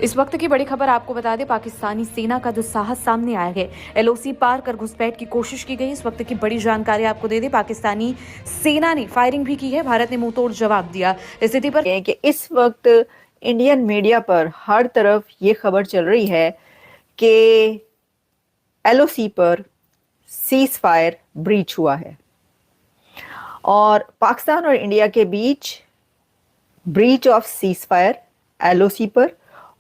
इस वक्त की बड़ी खबर आपको बता दें, पाकिस्तानी सेना का दुस्साहस सामने आया है। एलओसी पार कर घुसपैठ की कोशिश की गई। इस वक्त की बड़ी जानकारी आपको दे दें, पाकिस्तानी सेना ने फायरिंग भी की है। भारत ने मुंहतोड़ जवाब दिया। स्थिति पर कि इस वक्त इंडियन मीडिया पर हर तरफ ये खबर चल रही है कि एलओसी पर सीज फायर ब्रीच हुआ है और पाकिस्तान और इंडिया के बीच breach of ceasefire LOC पर,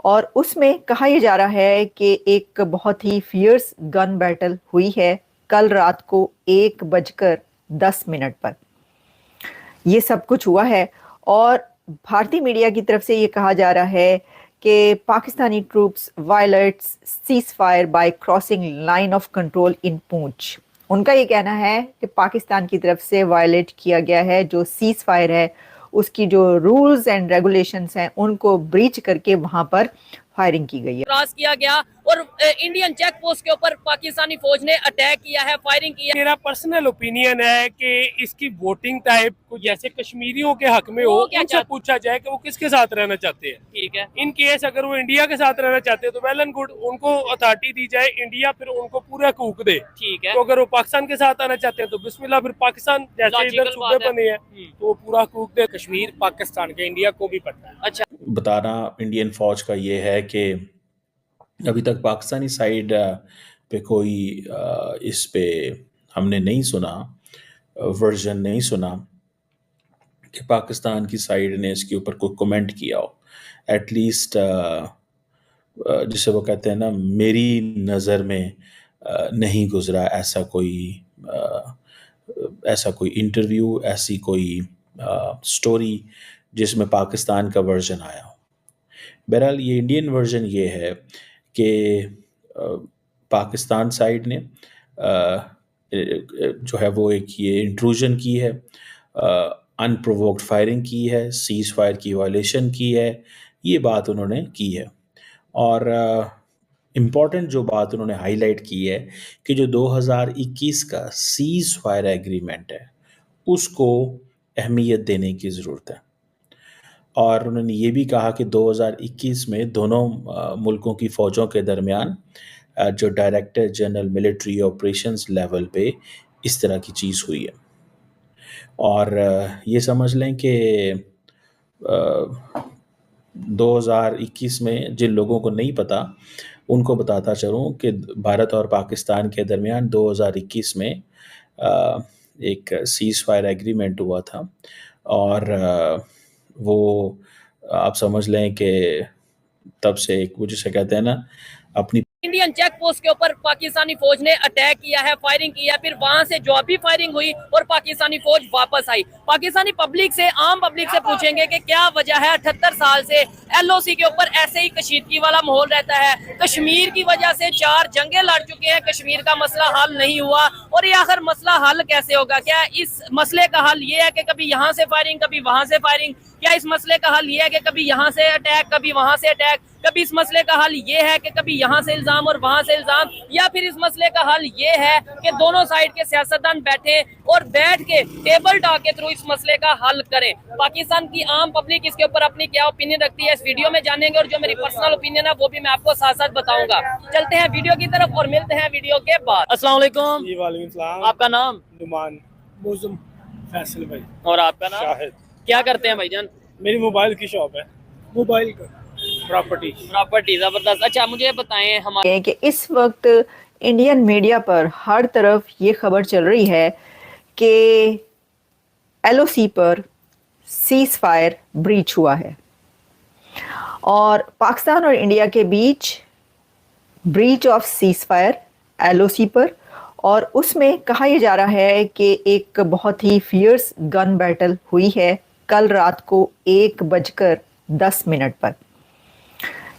और उसमें कहा यह जा रहा है कि एक बहुत ही फियर्स गन बैटल हुई है कल रात को 1:10 पर। ये सब कुछ हुआ है और भारतीय मीडिया की तरफ से ये कहा जा रहा है कि Pakistani troops violets cease fire bye crossing line of control इन पूंछ। उनका ये कहना है कि पाकिस्तान की तरफ से वायलेट किया गया है जो सीज फायर है, उसकी जो रूल्स एंड रेगुलेशंस हैं उनको ब्रीच करके वहां पर फायरिंग की गई है। क्रॉस किया गया और इंडियन चेक पोस्ट के ऊपर पाकिस्तानी फौज ने अटैक किया है, फायरिंग की है। मेरा पर्सनल ओपिनियन है कि इसकी वोटिंग टाइप को जैसे कश्मीरियों के हक में हो, उनसे पूछा जाए कि वो किसके साथ रहना चाहते हैं। ठीक है, इन केस अगर वो इंडिया के साथ रहना चाहते हैं तो वेल एंड गुड, उनको अथॉरिटी दी जाए, इंडिया फिर उनको पूरा कूक दे। ठीक है, तो अगर वो पाकिस्तान के साथ आना चाहते हैं तो बिस्मिल्लाह, फिर पाकिस्तान जैसे इधर सूबे बने हैं तो वो पूरा कूक दे। कश्मीर पाकिस्तान के, इंडिया को भी पता है। अच्छा, बताना इंडियन फौज का ये है कि अभी तक पाकिस्तानी साइड पे कोई इस पे हमने नहीं सुना, वर्जन नहीं सुना कि पाकिस्तान की साइड ने इसके ऊपर कोई कमेंट किया हो। एटलीस्ट जिसे वो कहते हैं ना, मेरी नज़र में नहीं गुजरा ऐसा कोई इंटरव्यू, ऐसी कोई स्टोरी जिसमें पाकिस्तान का वर्जन आया हो। बहरहाल ये इंडियन वर्जन ये है कि पाकिस्तान साइड ने जो है वो एक ये इंट्रूजन की है, अनप्रोवोक्ड फायरिंग की है, सीज फायर की वायलेशन की है, ये बात उन्होंने की है। और इम्पॉर्टेंट जो बात उन्होंने हाईलाइट की है कि जो 2021 का सीज फायर एग्रीमेंट है उसको अहमियत देने की ज़रूरत है। और उन्होंने ये भी कहा कि 2021 में दोनों मुल्कों की फ़ौजों के दरमियान जो director general military operations level पे इस तरह की चीज़ हुई है। और ये समझ लें कि 2021 में जिन लोगों को नहीं पता उनको बताता चलूँ कि भारत और पाकिस्तान के दरमियान 2021 में एक सीज़ फायर एग्रीमेंट हुआ था और वो आप समझ लें कि तब से एक वो जिसे कहते हैं ना, अपनी इंडियन चेक पोस्ट के ऊपर पाकिस्तानी फौज ने अटैक किया है, फायरिंग किया, फिर वहां से जवाबी फायरिंग हुई और पाकिस्तानी फौज वापस आई। पाकिस्तानी पब्लिक से, आम पब्लिक से पूछेंगे कि क्या वजह है 78 साल से एलओसी के ऊपर ऐसे ही कशीदगी वाला माहौल रहता है। कश्मीर की वजह से 4 जंगें लड़ चुके हैं, कश्मीर का मसला हल नहीं हुआ और ये आखिर मसला हल कैसे होगा? क्या इस मसले का हल ये है कि कभी यहाँ से फायरिंग कभी वहां से फायरिंग? क्या इस मसले का हल ये है कि कभी यहाँ से अटैक कभी वहां से अटैक? कभी इस मसले का हल ये है कि कभी यहाँ से इल्जाम और वहां से इल्जाम? या फिर इस मसले का हल ये है कि दोनों साइड के सियासतदान बैठे और बैठ के टेबल टॉक के थ्रू इस मसले का हल करें? पाकिस्तान की आम पब्लिक इसके ऊपर अपनी क्या ओपिनियन रखती है, इस वीडियो में जानेंगे और जो मेरी पर्सनल ओपिनियन है वो भी मैं आपको साथ साथ बताऊंगा। चलते हैं वीडियो की तरफ और मिलते हैं वीडियो के बाद। अस्सलाम वालेकुम। जी वालेकुम सलाम। आपका नाम? नुमान मुज़म फैसल भाई। और आपका नाम? शाहिद। क्या करते हैं भाईजान? मेरी मोबाइल की शॉप है, मोबाइल का प्रॉपर्टी। जबरदस्त। अच्छा, मुझे बताएं हमारे कि इस वक्त इंडियन मीडिया पर हर तरफ ये खबर चल रही है कि एलओसी पर सीज फायर ब्रीच हुआ है और पाकिस्तान और इंडिया के बीच breach of ceasefire LOC पर, और उसमें कहा यह जा रहा है कि एक बहुत ही फियर्स गन बैटल हुई है कल रात को 1:10 पर।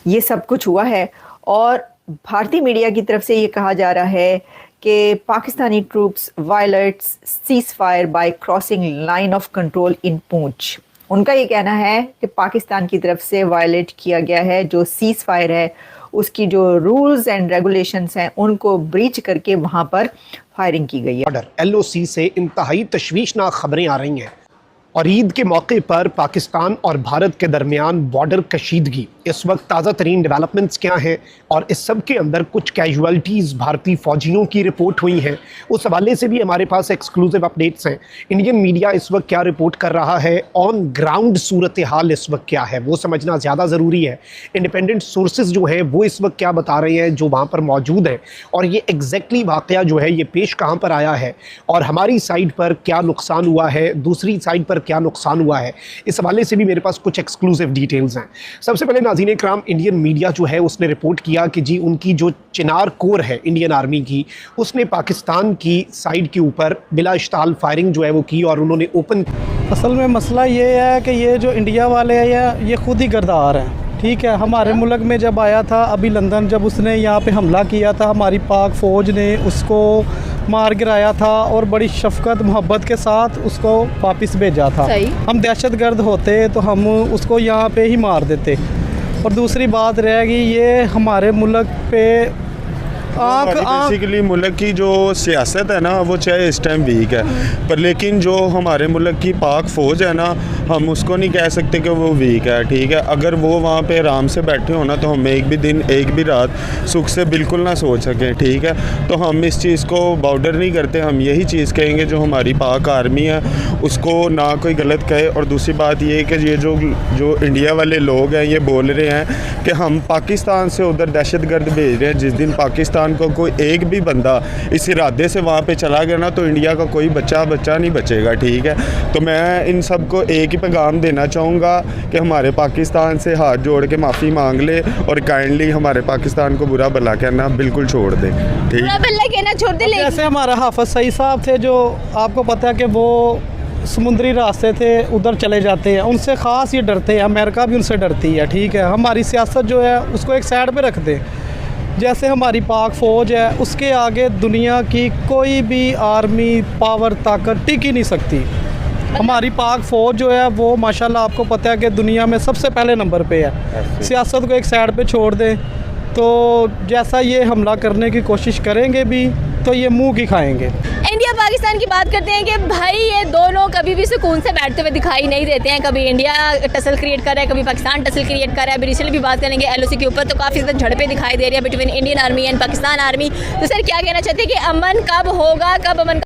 ये सब कुछ हुआ है और भारतीय मीडिया की तरफ से ये कहा जा रहा है कि Pakistani troops violets cease fire bye crossing line of control इन पूंछ। उनका ये कहना है कि पाकिस्तान की तरफ से वायलेट किया गया है जो सीज फायर है, उसकी जो रूल्स एंड रेगुलेशंस हैं उनको ब्रीच करके वहां पर फायरिंग की गई है। ऑर्डर एलओसी से इंतहाई तशवीशनाक खबरें आ रही हैं। और ईद के मौके पर पाकिस्तान और भारत के दरमियान बॉर्डर कशीदगी, इस वक्त ताज़ा तरीन डेवलपमेंट्स क्या हैं और इस सब के अंदर कुछ कैजुअलिटीज़ भारतीय फ़ौजियों की रिपोर्ट हुई हैं, उस हवाले से भी हमारे पास एक्सक्लूसिव अपडेट्स हैं। इंडियन मीडिया इस वक्त क्या रिपोर्ट कर रहा है, ऑन ग्राउंड सूरत हाल इस वक्त क्या है, वो समझना ज़्यादा ज़रूरी है। इंडिपेंडेंट सोर्सेज जो हैं वो इस वक्त क्या बता रहे हैं जो वहाँ पर मौजूद हैं, और ये एग्जैक्टली वाक़या जो है ये पेश कहाँ पर आया है और हमारी साइड पर क्या नुकसान हुआ है, दूसरी साइड पर क्या नुकसान हुआ है, इस हवाले से भी मेरे पास कुछ एक्सक्लूसिव डिटेल्स हैं। सबसे पहले नाज़रीन इकराम, इंडियन मीडिया जो है उसने रिपोर्ट किया कि जी उनकी जो चिनार कोर है इंडियन आर्मी की, उसने पाकिस्तान की साइड के ऊपर बिला इश्ताल फायरिंग जो है वो की और उन्होंने ओपन। असल में मसला ये है कि ये जो इंडिया वाले हैं ये खुद ही गर्दार हैं, ठीक है। हमारे मुल्क में जब आया था अभी लंदन, जब उसने यहाँ पे हमला किया था, हमारी पाक फ़ौज ने उसको मार गिराया था और बड़ी शफ़क़त मोहब्बत के साथ उसको वापस भेजा था। हम दहशतगर्द होते तो हम उसको यहाँ पे ही मार देते। और दूसरी बात रहेगी, ये हमारे मुल्क पे बेसिकली मुल्क की जो सियासत है ना वो चाहे इस टाइम वीक है, पर लेकिन जो हमारे मुल्क की पाक फ़ौज है ना, हम उसको नहीं कह सकते कि वो वीक है, ठीक है। अगर वो वहाँ पे आराम से बैठे हो ना तो हम एक भी दिन एक भी रात सुख से बिल्कुल ना सोच सकें, ठीक है। तो हम इस चीज़ को बाउडर नहीं करते, हम यही चीज़ कहेंगे जो हमारी पाक आर्मी है उसको ना कोई गलत कहे। और दूसरी बात ये कि ये जो इंडिया वाले लोग हैं ये बोल रहे हैं कि हम पाकिस्तान से उधर दहशतगर्द भेज रहे हैं। जिस दिन पाकिस्तान को कोई एक भी बंदा इस इरादे से वहाँ पे चला गया ना तो इंडिया का कोई बच्चा नहीं बचेगा, ठीक है। तो मैं इन सब को एक ही पैगाम देना चाहूँगा कि हमारे पाकिस्तान से हाथ जोड़ के माफ़ी मांग ले और काइंडली हमारे पाकिस्तान को बुरा भला कहना बिल्कुल छोड़ दे, ठीक है। जैसे हमारा हाफिज सईद साहब थे, जो आपको पता है कि वो समुद्री रास्ते थे उधर चले जाते हैं, उनसे ख़ास ये डरते हैं, अमेरिका भी उनसे डरती है, ठीक है। हमारी सियासत जो है उसको एक साइड पे रख दें। जैसे हमारी पाक फ़ौज है उसके आगे दुनिया की कोई भी आर्मी पावर ताकत टिक ही नहीं सकती। हमारी पाक फ़ौज जो है वो माशाल्लाह आपको पता है कि दुनिया में सबसे पहले नंबर पे है। सियासत को एक साइड पे छोड़ दें तो जैसा ये हमला करने की कोशिश करेंगे भी तो ये मुंह की खाएंगे। इंडिया पाकिस्तान की बात करते हैं कि भाई ये दोनों कभी भी सुकून से बैठते हुए दिखाई नहीं देते हैं। कभी इंडिया टसल क्रिएट कर रहा है, कभी पाकिस्तान टसल क्रिएट कर रहा है। अभी रिसेंटली भी बात करेंगे LOC के ऊपर, तो काफ़ी ज़्यादा झड़पें दिखाई दे रही है between Indian army and Pakistan army. तो सर क्या कहना चाहते हैं कि अमन कब होगा, कब अमन